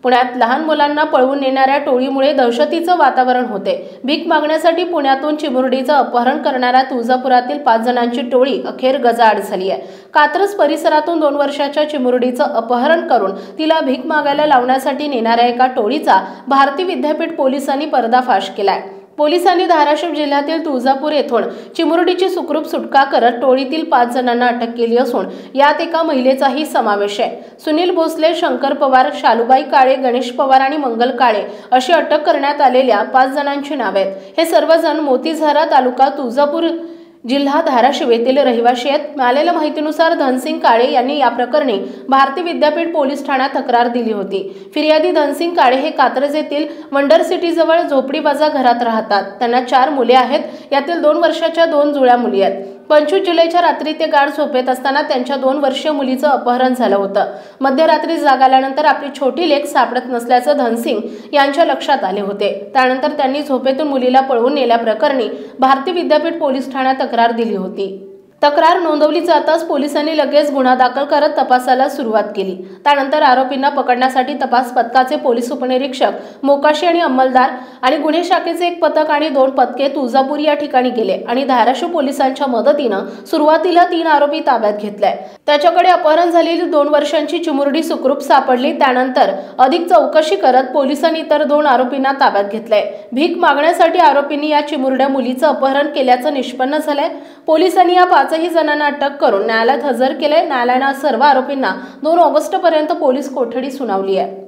पुण्यात लहान मुलांना पळवून नेणाऱ्या टोळीमुळे दहशतीचं वातावरण होते। भीक मागण्यासाठी पुण्यातून चिमुरडीचं अपहरण करणाऱ्या तुळजापुरातील 5 जणांची टोळी अखेर गजाआड झाली आहे। कात्रज परिसरातून 2 वर्षाच्या चिमुरडीचं अपहरण करून तिला भीक मागायला लावण्यासाठी नेणाऱ्या एका टोळीचा भारती विद्यापीठ पोलिसांनी पर्दाफाश केलाय। पोलिसांनी धाराशिव जिल्ह्यातील तुळजापूर येथून चिमुरडीची सुखरूप सुटका करत टोळीतील 5 जणांना अटक केली असून यात एका महिलेचाही समावेश आहे। सुनील भोसले, शंकर पवार, शालूबाई काळे, गणेश पवार आणि मंगल काळे अशी अटक करण्यात आलेल्या 5 जणांची नावे आहेत। हे सर्वजण मोतीझरा तालुका तुळजापूर जिल्हा धाराशिव येथील रहिवासी आहेत। मिळालेल्या माहितीनुसार धनसिंग काळे यांनी या प्रकरणी भारती विद्यापीठ पोलीस ठाण्यात तक्रार दिली होती। फिर्यादी धनसिंग काळे हे कात्रज येथील वंडर सिटी जवळ झोपडीबाजा घरात राहतात। त्यांना 4 मुले आहेत, यातील 2 वर्षाच्या 2 जुळ्या मुली आहेत। 25 जुलैच्या रात्री ते गाढ झोपेत असताना त्यांच्या 2 वर्षीय मुलीचं अपहरण झालं होतं। मध्यरात्री जाग आल्यानंतर आपली छोटी लेक सापडत नसल्याचं धनसिंग यांच्या लक्षात आले होते। त्यानंतर त्यांनी झोपेतून मुलीला पळवून नेल्याप्रकरणी भारती विद्यापीठ पोलीस ठाण्यात तक्रार दिली होती। तक्रार नोंदवली जाताच पोलिसांनी लगेच गुन्हा दाखल करत तपासाला सुरुवात केली। त्यानंतर आरोपींना पकडण्यासाठी तपास पथकाचे पोलीस उपनिरीक्षक मोकाशी आणि अंमलदार आणि गुन्हे शाखेचे एक पथक आणि 2 पथके तुळजापूर या ठिकाणी गेले आणि धाराशिव पोलिसांच्या मदतीने सुरुवातीला 3 आरोपी ताब्यात घेतले। त्याच्याकडे अपहरण झालेली 2 वर्षांची चिमुरडी सुखरूप सापडली। त्यानंतर अधिक चौकशी करत पोलिसांनी इतर 2 आरोपींना ताब्यात घेतले। भीक मागण्यासाठी आरोपींनी या चिमुरड्या मुलीचं अपहरण केल्याचं निष्पन्न झालंय। पोलिसांनी या 5 जणांना अटक करून न्यायालयात हजर केले। न्यायालयाने सर्व आरोपींना 2 ऑगस्ट पर्यंत पोलीस कोठडी सुनावली आहे।